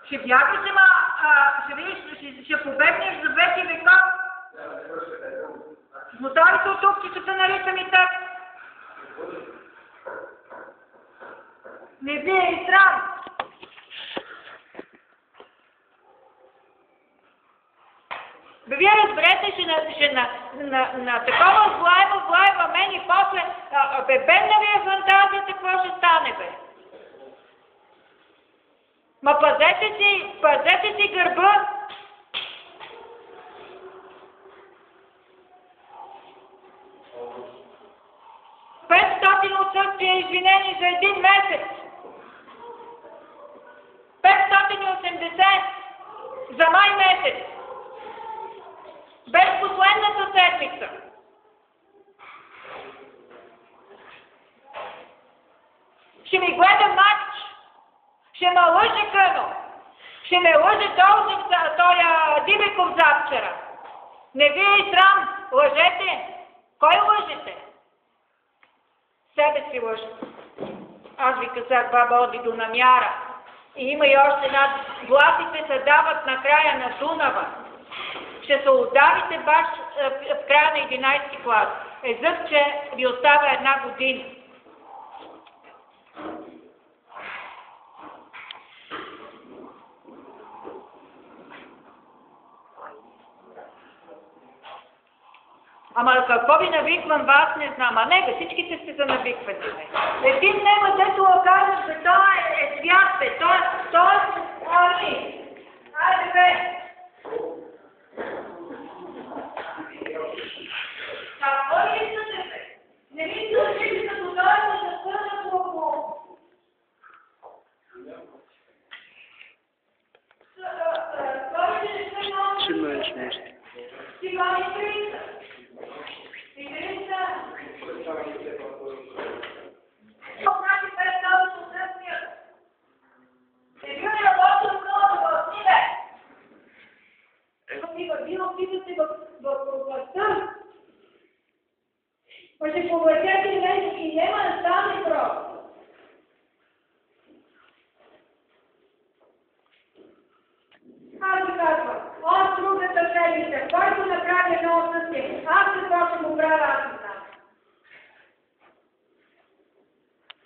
Ще бягаш, ще видиш, ще побегнеш за веки века. С мотарите от тук, че се наричам и теб. Не би е и срам. Бе, вие разберете, ще на такова влаева мен и после, бедна ви е фантазията, какво ще стане, бе? Ма пазете си гърба. Отсъствие извинени за един месец. 580 за май месец. Без последната седмица. Ще ми гледа матч. Ще ме лъже Къно. Ще ме лъже тоя Дибиков завчера. Не ви е срам. Лъжете. Кой лъжете? Себе си лъжете. Аз ви казах, баба оди до намяра. И има и още една. Гласите се дават на края на Дунава. Ще се ударите баш в края на 11 клас. Езът, че ви остава една година. Ама какво ви навиквам вас, не знам. А не, бе, всичките сте за навикване. Един нема, дето окажеш, бе, той е свят, бе, той е... Ами, айде, бе. Какво ли искате, бе? Не ми слушайте, като дойде да свърна колко... Ще маеш нещо. Ти мали криса. Значи пред това съответствия. Е, бил работил много в силе. Било питате в пропастта. Ма ще повъртяте нещо и няма да стане просто. Аз ви казвам, от другата седмица, който направи едно отсъствие, аз какво ще му правя?